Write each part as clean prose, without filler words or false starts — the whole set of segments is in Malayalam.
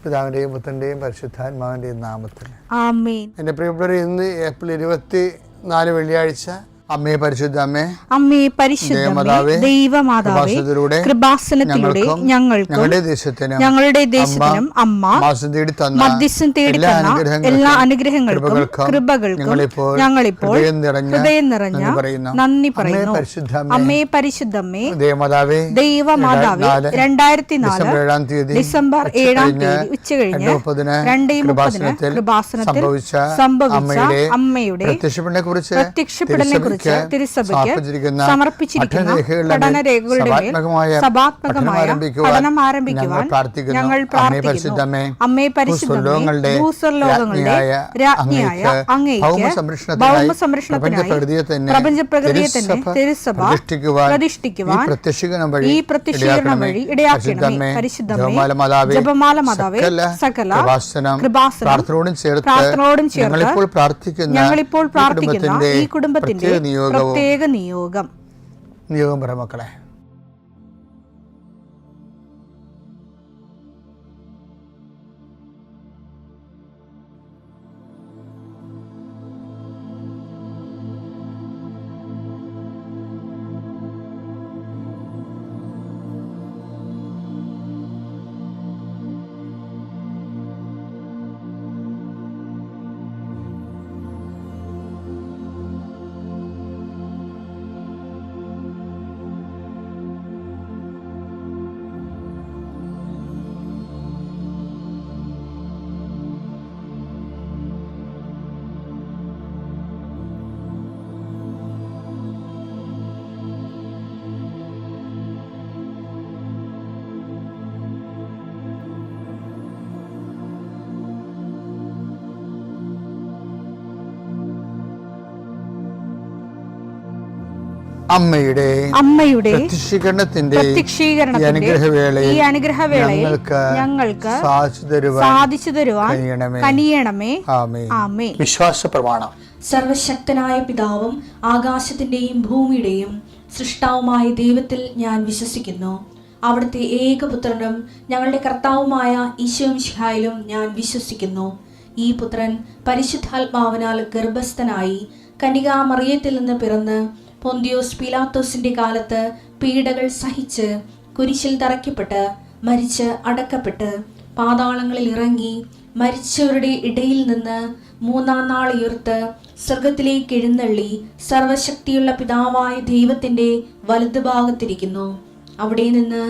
പിതാവിൻ്റെയും പുത്രൻ്റെയും പരിശുദ്ധാത്മാവിൻ്റെയും നാമത്തിൽ ആമേൻ. എൻ്റെ പ്രിയപ്പെട്ടവരെ, ഇന്ന് ഏപ്രിൽ 24 വെള്ളിയാഴ്ച. അമ്മേ പരിശുദ്ധ അമ്മേ, അമ്മേ പരിശുദ്ധമേ, ദൈവമാതാവേ, കൃപാസനത്തിലൂടെ ഞങ്ങളുടെ ദേശത്തിനും അമ്മ മധ്യസ്ഥം തേടി തന്ന എല്ലാ അനുഗ്രഹങ്ങൾക്കും കൃപകൾക്കും ഞങ്ങളിപ്പോൾ ഹൃദയം നിറഞ്ഞ നന്ദി പറയുന്നു. അമ്മേ പരിശുദ്ധമേ, ദൈവമാതാവേ, 2004 ഡിസംബർ 7 ഉച്ചകഴിഞ്ഞ് 2:30 കൃപാസനത്തിൽ സംഭവിച്ച അമ്മയുടെ പ്രത്യക്ഷപ്പെടലിനെ കുറിച്ച് തിരുസഭയ്ക്ക് സമർപ്പിച്ചിരിക്കുന്ന പഠനരേഖകളുടെ സഭാത്മകമായ പഠനം ആരംഭിക്കുവാൻ ഞങ്ങൾ പ്രാർത്ഥിക്കുന്നു. അമ്മേ പരിശുദ്ധമേ, ഭൂസ്വർലോകങ്ങളുടെ രാജ്ഞിയായ അങ്ങേയ്ക്ക് ഭൗമസംരക്ഷണത്തിനായി പ്രപഞ്ചപ്രകൃതിയെ തന്നെ തിരുസഭ പ്രതിഷ്ഠിക്കുവാൻ ഈ പ്രത്യക്ഷീകരണം വഴി ഇടയാക്കണമേ. പരിശുദ്ധമേ, ജപമാല മാതാവേ, സകല കൃപാസനം പ്രാർത്ഥനയോടും ചേർത്ത് ഞങ്ങളിപ്പോൾ പ്രാർത്ഥിക്കുന്ന ഈ കുടുംബത്തിന്റെ പ്രത്യേക നിയോഗം പറ മക്കളെ. അമ്മയുടെ പ്രത്യക്ഷീകരണത്തിന്റെ ഈ അനുഗ്രഹവേളയിൽ ഞങ്ങൾക്ക് സാധിച്ചു തരുവാൻ കനിയണമേ. ആമേൻ. വിശ്വാസ പ്രമാണം. സർവശക്തനായ പിതാവും ആകാശത്തിന്റെയും ഭൂമിയുടെയും സൃഷ്ടാവുമായ ദൈവത്തിൽ ഞാൻ വിശ്വസിക്കുന്നു. അവിടുത്തെ ഏകപുത്രനും ഞങ്ങളുടെ കർത്താവുമായ ഈശോമിശിഹായിലും ഞാൻ വിശ്വസിക്കുന്നു. ഈ പുത്രൻ പരിശുദ്ധാത്മാവിനാൽ ഗർഭസ്ഥനായി കന്യകാമറിയത്തിൽ നിന്ന് പിറന്ന് പൊന്തിയോസ് പീലാത്തോസിന്റെ കാലത്ത് പീഡകൾ സഹിച്ച് കുരിശിൽ തറയ്ക്കപ്പെട്ട് മരിച്ച് അടക്കപ്പെട്ട് പാതാളങ്ങളിൽ ഇറങ്ങി മരിച്ചവരുടെ ഇടയിൽ നിന്ന് 3-ാം നാൾ ഉയർത്ത് സ്വർഗത്തിലേക്ക് എഴുന്നള്ളി സർവശക്തിയുള്ള പിതാവായ ദൈവത്തിന്റെ വലതുഭാഗത്തിരിക്കുന്നു. അവിടെ നിന്ന്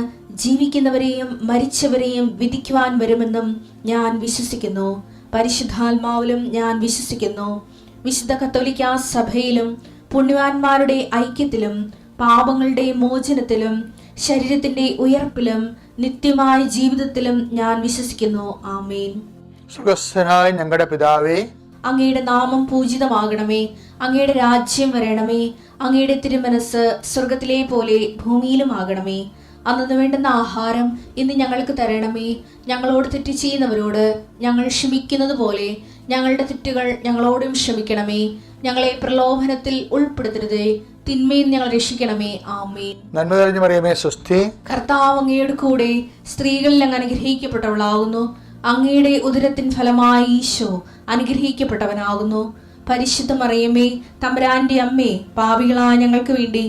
ജീവിക്കുന്നവരെയും മരിച്ചവരെയും വിധിക്കുവാൻ വരുമെന്നും ഞാൻ വിശ്വസിക്കുന്നു. പരിശുദ്ധാത്മാവിലും ഞാൻ വിശ്വസിക്കുന്നു. വിശുദ്ധ കത്തോലിക്കാ സഭയിലും പുണ്യവാന്മാരുടെ ഐക്യത്തിലും പാപങ്ങളുടെ മോചനത്തിലും ശരീരത്തിന്റെ ഉയർപ്പിലും നിത്യമായ ജീവിതത്തിലും ഞാൻ വിശ്വസിക്കുന്നു. ആമേൻ. സ്വർഗ്ഗസ്ഥനായ ഞങ്ങളുടെ പിതാവേ, അങ്ങയുടെ നാമം പൂജിതമാകണമേ. അങ്ങയുടെ രാജ്യം വരണമേ. അങ്ങയുടെ തിരുമനസ് സ്വർഗത്തിലെ പോലെ ഭൂമിയിലും ആകണമേ. അന്നു വേണ്ടുന്ന ആഹാരം ഇന്ന് ഞങ്ങൾക്ക് തരണമേ. ഞങ്ങളോട് തെറ്റ് ചെയ്യുന്നവരോട് ഞങ്ങൾ ക്ഷമിക്കുന്നത് പോലെ ഞങ്ങളുടെ തെറ്റുകൾ ഞങ്ങളോടും ക്ഷമിക്കണമേ. ഞങ്ങളെ പ്രലോഭനത്തിൽ ഉൾപ്പെടുത്തരുതേ, തിന്മയിൽ ഞങ്ങൾ രക്ഷിക്കണമേ. ആമേൻ. നന്മ നിറഞ്ഞ മറിയമേ, സ്വസ്തി. കർത്താവ് അങ്ങയുടെ കൂടെ സ്ത്രീകളിൽ അങ്ങ് അനുഗ്രഹിക്കപ്പെട്ടവളാകുന്നു. അങ്ങയുടെ ഉദരത്തിൻ ഫലമായി ഈശോ അനുഗ്രഹിക്കപ്പെട്ടവനാകുന്നു. പരിശുദ്ധ മറിയമേ, തമ്പുരാന്റെ അമ്മേ, പാപികളായ ഞങ്ങൾക്ക് വേണ്ടി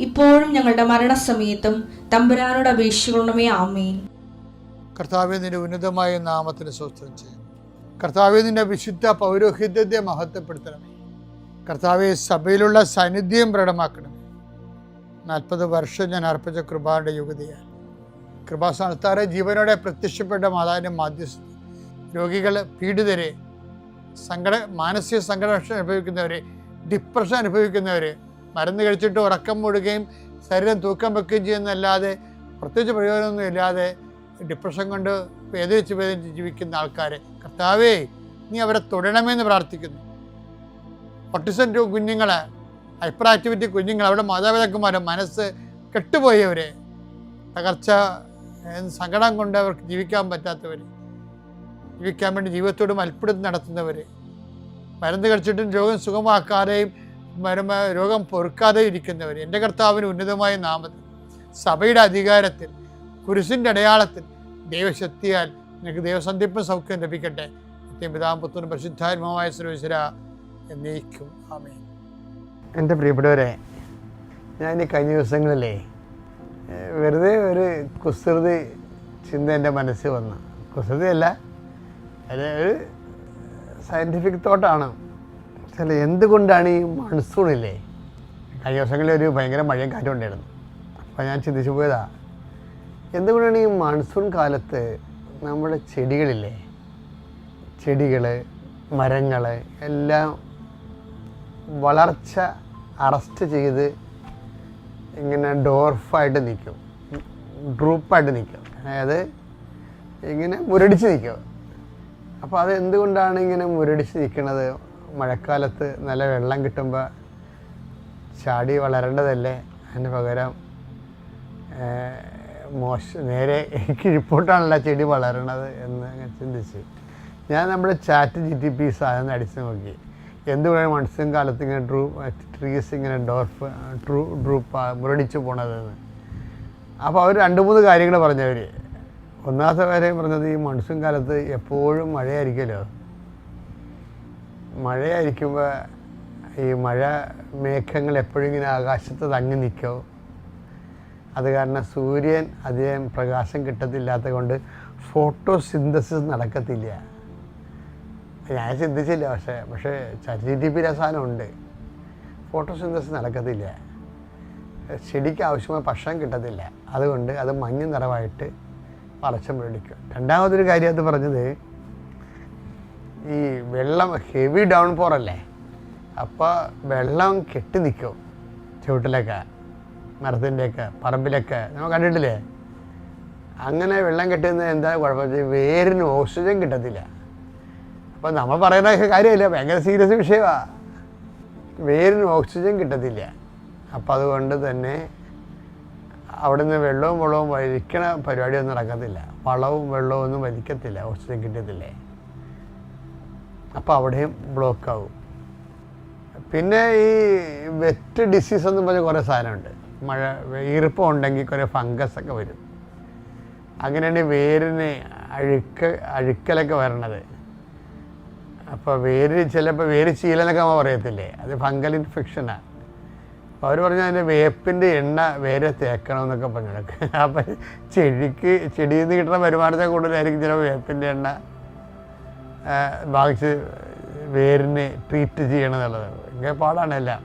ഇപ്പോഴും ഞങ്ങളുടെ മരണസമയത്തും തമ്പുരാനോട് അപേക്ഷിക്കണമേ. ആമേൻ. കർത്താവേ, നിന്റെ ഉന്നതമായ നാമത്തിന് സ്തോത്രം ചെയ്യും. കർത്താവേ, നിന്റെ വിശുദ്ധ പൗരോഹിത്യത്തെ മഹത്വപ്പെടുത്തണമേ. കർത്താവെ, സഭയിലുള്ള സാന്നിധ്യം പ്രകടമാക്കണമേ. 40 വർഷം ഞാൻ അർപ്പിച്ച കൃപാന്റെ യുഗതിയാണ്. കൃപാസ്ഥാനത്താറെ ജീവനോടെ പ്രത്യക്ഷപ്പെട്ട മാതാവിൻ്റെ മാധ്യസ്ഥ രോഗികൾ, പീഡിതരെ, മാനസിക സംഘർഷം അനുഭവിക്കുന്നവരെ, ഡിപ്രഷൻ അനുഭവിക്കുന്നവരെ, മരുന്ന് കഴിച്ചിട്ട് ഉറക്കം മൂടുകയും ശരീരം തൂക്കം വെക്കുകയും ചെയ്യുന്നതല്ലാതെ പ്രത്യേകിച്ച് പ്രയോജനമൊന്നും ഇല്ലാതെ ഡിപ്രഷൻ കൊണ്ട് വേദനിച്ച് ജീവിക്കുന്ന ആൾക്കാരെ കർത്താവേ, നീ അവരെ തൊടണമെന്ന് പ്രാർത്ഥിക്കുന്നു. ഓട്ടിസം കുഞ്ഞുങ്ങളെ, ഹൈപ്പർ ആക്ടിവിറ്റി കുഞ്ഞുങ്ങൾ, അവിടെ മാതാപിതാക്കന്മാരും മനസ്സ് കെട്ടുപോയവരെ, തകർച്ച സങ്കടം കൊണ്ട് അവർക്ക് ജീവിക്കാൻ പറ്റാത്തവർ, ജീവിക്കാൻ വേണ്ടി ജീവിതത്തോട് മൽപ്പിടുത്തം നടത്തുന്നവർ, മരുന്ന് കഴിച്ചിട്ടും രോഗം സുഖമാക്കാതെയും രോഗം പൊറുക്കാതെയും ഇരിക്കുന്നവർ, എൻ്റെ കർത്താവിന് ഉന്നതമായ നാമത്തിൽ സഭയുടെ അധികാരത്തിൽ കുരിശിൻ്റെ അടയാളത്തിൽ ദൈവശക്തിയാൽ നിനക്ക് ദൈവസന്ധിപ്പും സൗഖ്യം ലഭിക്കട്ടെ. പിതാവും പുത്രനും പരിശുദ്ധാത്മാവായ സർവ്വേശ്വര എന്നേക്കും ആമേൻ. എൻ്റെ പ്രിയപ്പെട്ടവരെ, ഞാൻ ഈ കഴിഞ്ഞ ദിവസങ്ങളിലേ വെറുതെ ഒരു കുസൃതി ചിന്ത എൻ്റെ മനസ്സിൽ വന്നു. കുസൃതിയല്ല, അത് ഒരു സയൻറ്റിഫിക് തോട്ടാണ്. ചില എന്തുകൊണ്ടാണ് ഈ മൺസൂണില്ലേ, കഴിഞ്ഞ ദിവസങ്ങളിൽ ഒരു ഭയങ്കര മഴയും കാറ്റും ഉണ്ടായിരുന്നു. അപ്പോൾ ഞാൻ ചിന്തിച്ചു പോയതാ, എന്തുകൊണ്ടാണ് ഈ മൺസൂൺ കാലത്ത് നമ്മുടെ ചെടികളില്ലേ, ചെടികൾ, മരങ്ങൾ എല്ലാം വളർച്ച അറസ്റ്റ് ചെയ്ത് ഇങ്ങനെ ഡോർഫായിട്ട് നിൽക്കും, ഡ്രൂപ്പായിട്ട് നിൽക്കും, അതായത് ഇങ്ങനെ മുരടിച്ച് നിൽക്കും. അപ്പോൾ അത് എന്തുകൊണ്ടാണ് ഇങ്ങനെ മുരടിച്ച് നിൽക്കുന്നത്? മഴക്കാലത്ത് നല്ല വെള്ളം കിട്ടുമ്പോൾ ചാടി വളരേണ്ടതല്ലേ, അതിന് പകരം നേരെ കിഴിപ്പോട്ടാണല്ലോ ചെടി വളരണത് എന്ന് ചിന്തിച്ച് ഞാൻ നമ്മുടെ ChatGPT സാധനം അടിച്ച് നോക്കി. എന്തുകൊണ്ടാണ് മൺസൂൺ കാലത്ത് ഇങ്ങനെ ട്രീസ് ഇങ്ങനെ ഡ്രൂപ്പ് മുരടിച്ച് പോണതെന്ന്. അപ്പോൾ അവർ 2-3 കാര്യങ്ങൾ പറഞ്ഞവർ. ഒന്നാമത്തെ കാര്യം പറഞ്ഞത്, ഈ മൺസൂൺ കാലത്ത് എപ്പോഴും മഴയായിരിക്കുമല്ലോ. മഴയായിരിക്കുമ്പോൾ ഈ മഴ മേഘങ്ങൾ എപ്പോഴും ഇങ്ങനെ ആകാശത്ത് തങ്ങി നിൽക്കും. അത് കാരണം സൂര്യൻ അധികം പ്രകാശം കിട്ടത്തില്ലാത്തത് കൊണ്ട് ഫോട്ടോസിന്തസിസ് നടക്കത്തില്ല. ഞാൻ ചിന്തിച്ചില്ല, പക്ഷേ ChatGPT സാധനമുണ്ട്. ഫോട്ടോസിന്തസിസ് നടക്കത്തില്ല, ചെടിക്ക് ആവശ്യമായ ഭക്ഷണം കിട്ടത്തില്ല, അതുകൊണ്ട് അത് മഞ്ഞ നിറമായിട്ട് വളർച്ച മുരടിക്കും. രണ്ടാമതൊരു കാര്യം അത് പറഞ്ഞത്, ഈ വെള്ളം ഹെവി ഡൗൺ പോറല്ലേ, അപ്പോൾ വെള്ളം കെട്ടി നിൽക്കും ചുവട്ടിലൊക്കെ, മരത്തിൻ്റെയൊക്കെ പറമ്പിലൊക്കെ നമ്മൾ കണ്ടിട്ടില്ലേ. അങ്ങനെ വെള്ളം കെട്ടുന്നത് എന്താ കുഴപ്പമെന്ന് വെച്ചാൽ വേരിന് ഓക്സിജൻ കിട്ടത്തില്ല. അപ്പോൾ നമ്മൾ പറയുന്ന കാര്യമില്ല, ഭയങ്കര സീരിയസ് വിഷയമാണ്. വേരിന് ഓക്സിജൻ കിട്ടത്തില്ല. അപ്പോൾ അതുകൊണ്ട് തന്നെ അവിടെ നിന്ന് വെള്ളവും വലിക്കണ പരിപാടിയൊന്നും നടക്കത്തില്ല. വളവും വെള്ളവും ഒന്നും വലിക്കത്തില്ല, ഓക്സിജൻ കിട്ടത്തില്ലേ. അപ്പോൾ അവിടെയും ബ്ലോക്കാവും. പിന്നെ ഈ വെറ്റ് ഡിസീസ് എന്ന് പറഞ്ഞ കുറേ സാധനമുണ്ട്. മഴ ഈർപ്പം ഉണ്ടെങ്കിൽ കുറേ ഫംഗസൊക്കെ വരും. അങ്ങനെയാണ് വേരിന് അഴുക്കലൊക്കെ വരണത്. അപ്പോൾ ചിലപ്പോൾ വേര് ചീലനൊക്കെ നമ്മൾ പറയത്തില്ലേ, അത് ഫംഗൽ ഇൻഫെക്ഷനാണ്. അപ്പോൾ അവർ പറഞ്ഞാൽ അതിൻ്റെ വേപ്പിൻ്റെ എണ്ണ വേരെ തേക്കണമെന്നൊക്കെ പറഞ്ഞിടക്ക്. അപ്പം ചെടിയിൽ നിന്ന് കിട്ടുന്ന വരുമാനത്തെ കൂടുതലായിരിക്കും ചിലപ്പോൾ വേപ്പിൻ്റെ എണ്ണ ബാധിച്ച് വേരിനെ ട്രീറ്റ് ചെയ്യണമെന്നുള്ളത്. ഭയങ്കര പാടാണ് എല്ലാം.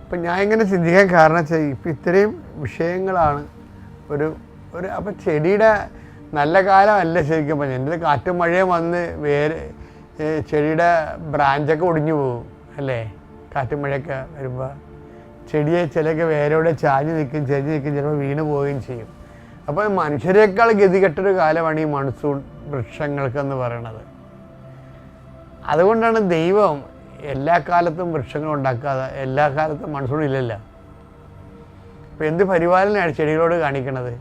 അപ്പം ഞാൻ ഇങ്ങനെ ചിന്തിക്കാൻ കാരണം വെച്ചാൽ ഇപ്പം ഇത്രയും വിഷയങ്ങളാണ് ഒരു അപ്പം ചെടിയുടെ നല്ല കാലമല്ല ശരിക്കും പറഞ്ഞാൽ. എൻ്റെ കാറ്റും മഴയും വന്ന് ചെടിയുടെ ബ്രാഞ്ചൊക്കെ ഒടിഞ്ഞു പോകും അല്ലേ, കാറ്റും മഴയൊക്കെ വരുമ്പോൾ. ചെടിയെ ചിലൊക്കെ വേരോടെ ചാഞ്ഞ് നിൽക്കും, ചിലപ്പോൾ വീണ് പോവുകയും ചെയ്യും. അപ്പോൾ മനുഷ്യരെക്കാൾ ഗതികെട്ടൊരു കാലമാണ് ഈ മൺസൂൺ വൃക്ഷങ്ങൾക്കെന്ന് പറയണത്. അതുകൊണ്ടാണ് ദൈവം എല്ലാ കാലത്തും വൃക്ഷങ്ങൾ ഉണ്ടാക്കാതെ, എല്ലാ കാലത്തും മൺസൂൺ ഇല്ലല്ലോ. അപ്പോൾ എന്ത് പരിപാലനമാണ് ചെടികളോട് കാണിക്കണത്?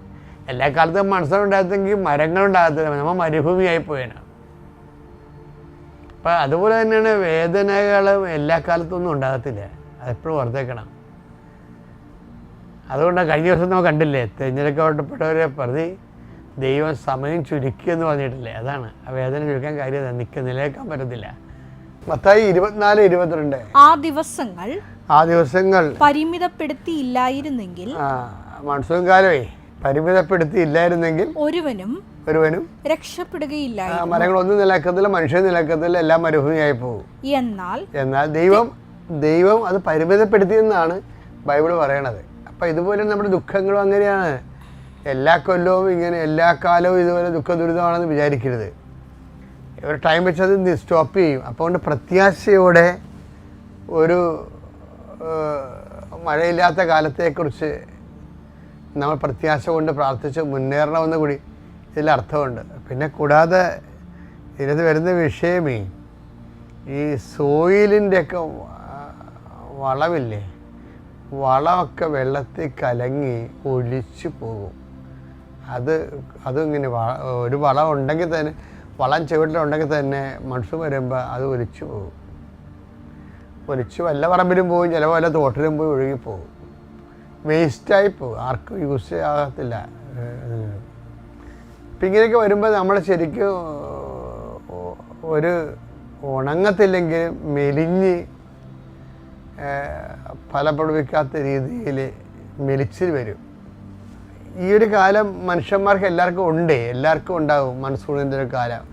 എല്ലാ കാലത്തും മൺസൂൺ ഉണ്ടാകത്തെങ്കിൽ മരങ്ങളുണ്ടാകത്തില്ല, നമ്മൾ മരുഭൂമിയായി പോയേനെ. അപ്പം അതുപോലെ തന്നെയാണ് വേദനകളും എല്ലാ കാലത്തൊന്നും ഉണ്ടാകത്തില്ല, അതെപ്പോഴും ഓർത്തേക്കണം. അതുകൊണ്ടാണ് കഴിഞ്ഞ ദിവസം നമ്മൾ കണ്ടില്ലേ, തിരഞ്ഞെടുക്കപ്പെട്ടവരെ പ്രതി ദൈവം സമയം ചുരുക്കിയെന്ന് പറഞ്ഞിട്ടില്ലേ. അതാണ് ആ വേദന ചുരുക്കാൻ കാര്യം, നിലനിൽക്കാൻ പറ്റത്തില്ല. മത്തായി 24:22 ആ ദിവസങ്ങൾ പരിമിതപ്പെടുത്തിയില്ലായിരുന്നെങ്കിൽ, മൺസൂൺ കാലമേ പരിമിതപ്പെടുത്തിയില്ലായിരുന്നെങ്കിൽ ഒരുവനും രക്ഷപ്പെടുകയില്ല. മരങ്ങളൊന്നും നിലക്കത്തില്ല, മനുഷ്യൻ നിലക്കത്തില്ല, എല്ലാം മരുഭൂമിയായി പോകും. എന്നാൽ ദൈവം അത് പരിമിതപ്പെടുത്തിയെന്നാണ് ബൈബിൾ പറയണത്. അപ്പം ഇതുപോലെ നമ്മുടെ ദുഃഖങ്ങളും അങ്ങനെയാണ്. എല്ലാ കൊല്ലവും ഇങ്ങനെ, എല്ലാ കാലവും ഇതുപോലെ ദുഃഖ ദുരിതമാണെന്ന് വിചാരിക്കരുത്. ഒരു ടൈം വെച്ച് അത് സ്റ്റോപ്പ് ചെയ്യും. അപ്പോൾ കൊണ്ട് പ്രത്യാശയോടെ ഒരു മഴയില്ലാത്ത കാലത്തെക്കുറിച്ച് നമ്മൾ പ്രത്യാശ കൊണ്ട് പ്രാർത്ഥിച്ച് മുന്നേറണമെന്ന് കൂടി ഇതിലർത്ഥമുണ്ട്. പിന്നെ കൂടാതെ ഇതിനകത്ത് വരുന്ന വിഷയമേ ഈ സോയിലിൻ്റെയൊക്കെ വളമില്ലേ, വളമൊക്കെ വെള്ളത്തിൽ കലങ്ങി ഒലിച്ചു പോകും. അതിങ്ങനെ ഒരു വളം ഉണ്ടെങ്കിൽ തന്നെ, വളം ചുവട്ടിലുണ്ടെങ്കിൽ തന്നെ മൺസൂൺ വരുമ്പോൾ അത് ഒലിച്ചു പോകും. ഒലിച്ച് വല്ല പറമ്പിലും പോവും, ചിലപ്പോൾ വല്ല തോട്ടിലും പോയി ഒഴുകിപ്പോകും, വേസ്റ്റായി പോകും, ആർക്കും യൂസ് ആകത്തില്ല. അപ്പം ഇങ്ങനെയൊക്കെ വരുമ്പോൾ നമ്മൾ ശരിക്കും ഒരു ഉണങ്ങത്തില്ലെങ്കിൽ മെലിഞ്ഞ് ഫലപ്രദവിക്കാത്ത രീതിയിൽ മെലിച്ചിൽ വരും. ഈ ഒരു കാലം മനുഷ്യന്മാർക്ക് എല്ലാവർക്കും ഉണ്ടാവും മൺസൂണിൻ്റെ ഒരു കാലം.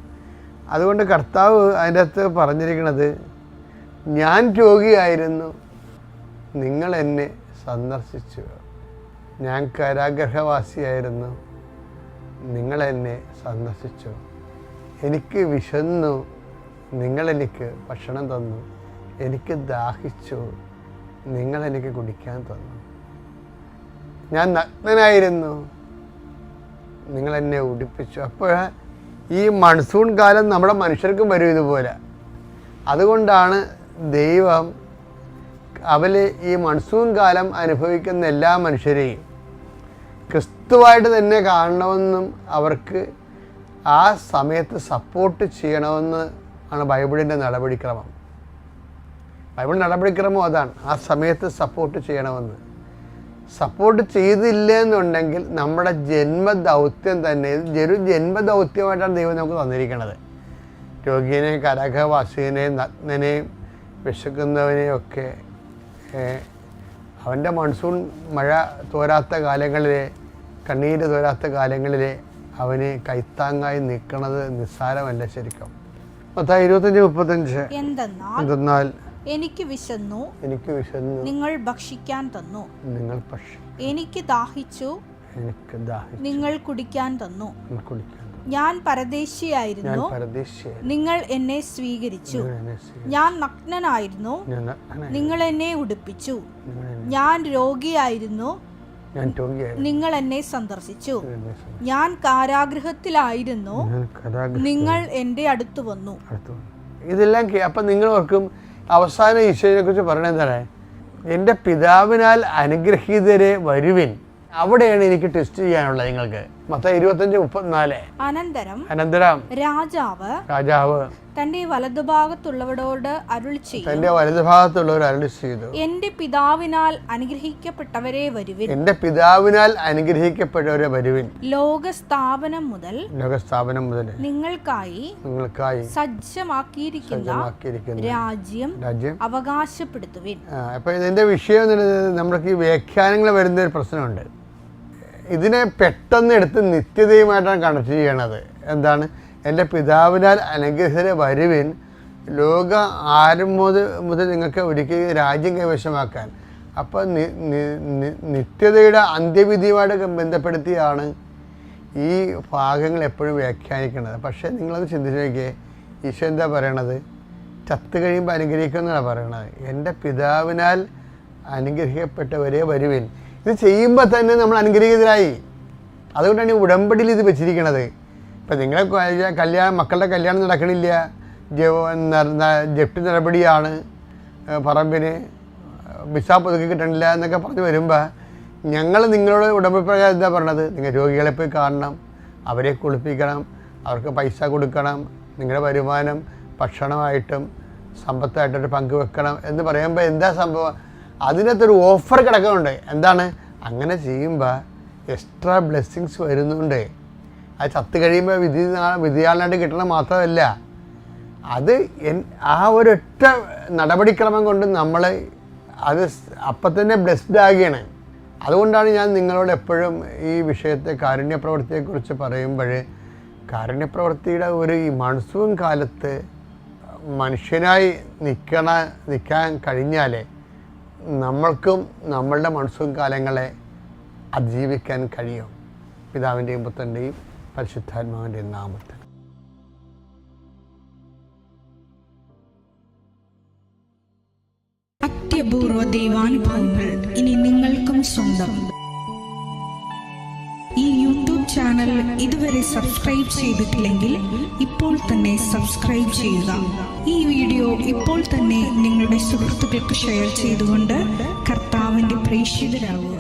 അതുകൊണ്ട് കർത്താവ് അതിൻ്റെ അകത്ത് പറഞ്ഞിരിക്കുന്നത്, ഞാൻ രോഗിയായിരുന്നു, നിങ്ങൾ എന്നെ സന്ദർശിച്ചു. ഞാൻ കാരാഗൃഹവാസിയായിരുന്നു, നിങ്ങളെന്നെ സന്ദർശിച്ചു. എനിക്ക് വിശന്നു, നിങ്ങളെനിക്ക് ഭക്ഷണം തന്നു. എനിക്ക് ദാഹിച്ചു, നിങ്ങളെനിക്ക് കുടിക്കാൻ തന്നു. ഞാൻ നഗ്നനായിരുന്നു, നിങ്ങളെന്നെ ഉടുപ്പിച്ചു. അപ്പോൾ ഈ മൺസൂൺ കാലം നമ്മുടെ മനുഷ്യർക്കും വരും ഇതുപോലെ. അതുകൊണ്ടാണ് ദൈവം ഈ മൺസൂൺ കാലം അനുഭവിക്കുന്ന എല്ലാ മനുഷ്യരെയും ക്രിസ്തുവായിട്ട് തന്നെ കാണണമെന്നും അവർക്ക് ആ സമയത്ത് സപ്പോർട്ട് ചെയ്യണമെന്ന് ആണ് ബൈബിളിൻ്റെ നടപടിക്രമം. ബൈബിൾ നടപടിക്രമം അതാണ്, ആ സമയത്ത് സപ്പോർട്ട് ചെയ്യണമെന്ന്. സപ്പോർട്ട് ചെയ്തില്ല എന്നുണ്ടെങ്കിൽ നമ്മുടെ ജന്മദൗത്യം തന്നെ ജന്മദൗത്യമായിട്ടാണ് ദൈവം നമുക്ക് തന്നിരിക്കുന്നത്. രോഗിയെ, കരകവാസിയെ, നഗ്നനെയും വിശക്കുന്നവനെയും ഒക്കെ അവൻ്റെ മൺസൂൺ മഴ തോരാത്ത കാലങ്ങളിലെ, കണ്ണീര് തോരാത്ത കാലങ്ങളിലെ അവന് കൈത്താങ്ങായി നിൽക്കുന്നത് നിസ്സാരമല്ല. ശരിക്കും 25:35 എന്തെന്നാൽ എനിക്ക് വിശന്നു, നിങ്ങൾ ഭക്ഷിക്കാൻ തന്നു. എനിക്ക് ദാഹിച്ചു, നിങ്ങൾ കുടിക്കാൻ തന്നു. ഞാൻ പരദേശിയായിരുന്നു, നിങ്ങൾ എന്നെ സ്വീകരിച്ചു. ഞാൻ നഗ്നനായിരുന്നു, നിങ്ങൾ എന്നെ ഉടുപ്പിച്ചു. ഞാൻ രോഗിയായിരുന്നു, നിങ്ങൾ എന്നെ സന്ദർശിച്ചു. ഞാൻ കാരാഗൃഹത്തിലായിരുന്നു, നിങ്ങൾ എൻ്റെ അടുത്ത് വന്നു. ഇതെല്ലാം അപ്പം നിങ്ങൾ ഓർക്കും, അവസാന ഈശോയെ കുറിച്ച് പറയണത് എന്താണ്? എൻ്റെ പിതാവിനാൽ അനുഗ്രഹീതരെ വരുവിൻ. അവിടെയാണ് എനിക്ക് ടെസ്റ്റ് ചെയ്യാനുള്ളത് നിങ്ങൾക്ക്. മത്തായി 25:34. അനന്തരം രാജാവ് തന്റെ വലതുഭാഗത്തുള്ളവരോട് അരുളി ചെയ്തു, എന്റെ പിതാവിനാൽ അനുഗ്രഹിക്കപ്പെട്ടവരെ വരുവിൻ. ലോകസ്ഥാപനം മുതൽ നിങ്ങൾക്കായി സജ്ജമാക്കിയിരിക്കുന്ന രാജ്യം അവകാശപ്പെടുത്തുവിൻ. അപ്പൊ ഇതിന്റെ വിഷയം നമ്മൾക്ക് ഈ വ്യാഖ്യാനങ്ങൾ വരുന്ന ഒരു പ്രശ്നമുണ്ട്. ഇതിനെ പെട്ടെന്ന് എടുത്ത് നിത്യതയുമായിട്ടാണ് കണക്ട് ചെയ്യണത്. എന്താണ്? എൻ്റെ പിതാവിനാൽ അനുഗ്രഹീതരെ വരുവിൻ, ലോക ആരംഭം മുതൽ നിങ്ങൾക്ക് ഒരിക്കലും രാജ്യം കൈവശമാക്കാൻ. അപ്പം നിത്യതയുടെ അന്ത്യവിധിയുമായിട്ട് ബന്ധപ്പെടുത്തിയാണ് ഈ ഭാഗങ്ങൾ എപ്പോഴും വ്യാഖ്യാനിക്കുന്നത്. പക്ഷേ നിങ്ങളത് ചിന്തിച്ച് നോക്കിയേ, ഈശോ എന്താ പറയണത്? ചത്ത് കഴിയുമ്പോൾ അനുഗ്രഹിക്കുമെന്നാണ് പറയണത്. എൻ്റെ പിതാവിനാൽ അനുഗ്രഹിക്കപ്പെട്ടവരെ വരുവിൻ. ഇത് ചെയ്യുമ്പോൾ തന്നെ നമ്മൾ അനുഗ്രഹീതരായി. അതുകൊണ്ടാണ് ഈ ഉടമ്പടിയിൽ ഇത് വെച്ചിരിക്കണത്. ഇപ്പം നിങ്ങളെ മക്കളുടെ കല്യാണം നടക്കണില്ല, ജപ്തി നടപടിയാണ്, പറമ്പിന് വിസ പുതുക്കി കിട്ടണില്ല എന്നൊക്കെ പറഞ്ഞ് വരുമ്പോൾ ഞങ്ങൾ നിങ്ങളോട് ഉടമ്പടി പ്രകാരം എന്താ പറയണത്? നിങ്ങൾ രോഗികളെ പോയി കാണണം, അവരെ കുളിപ്പിക്കണം, അവർക്ക് പൈസ കൊടുക്കണം, നിങ്ങളുടെ വരുമാനം ഭക്ഷണമായിട്ടും സമ്പത്തായിട്ടൊരു പങ്കുവെക്കണം എന്ന് പറയുമ്പോൾ എന്താ സംഭവം? അതിനകത്തൊരു ഓഫർ കിടക്കുന്നുണ്ട്. എന്താണ്? അങ്ങനെ ചെയ്യുമ്പോൾ എക്സ്ട്രാ ബ്ലെസ്സിങ്സ് വരുന്നുണ്ട്. അത് ചത്ത് കഴിയുമ്പോൾ വിധിയാളനായിട്ട് കിട്ടണം മാത്രമല്ല, അത് ആ ഒരൊറ്റ നടപടിക്രമം കൊണ്ട് നമ്മൾ അത് അപ്പം തന്നെ ബ്ലെസ്ഡ് ആകുകയാണ്. അതുകൊണ്ടാണ് ഞാൻ നിങ്ങളോട് എപ്പോഴും ഈ വിഷയത്തെ, കാരുണ്യപ്രവൃത്തിയെക്കുറിച്ച് പറയുമ്പോൾ, കാരുണ്യപ്രവൃത്തിയുടെ ഈ മൺസൂൺ കാലത്ത് മനുഷ്യനായി നിൽക്കാൻ കഴിഞ്ഞാലേ നമ്മൾക്കും നമ്മളുടെ മൺസൂൺ കാലങ്ങളെ അതിജീവിക്കാൻ കഴിയും. പിതാവിൻ്റെയും പുത്രൻ്റെയും പരിശുദ്ധാത്മാവിൻ്റെയും നാമത്തിൽ. അത്യപൂർവ ദൈവാനുഭവങ്ങൾ ഇനി നിങ്ങൾക്കും സ്വന്തം. ഈ യൂട്യൂബ് ചാനൽ ഇതുവരെ സബ്സ്ക്രൈബ് ചെയ്തിട്ടില്ലെങ്കിൽ ഇപ്പോൾ തന്നെ സബ്സ്ക്രൈബ് ചെയ്യുക. ഈ വീഡിയോ ഇപ്പോൾ തന്നെ നിങ്ങളുടെ സുഹൃത്തുക്കൾക്ക് ഷെയർ ചെയ്തുകൊണ്ട് കർത്താവിൻ്റെ പ്രേക്ഷിതരാകുക.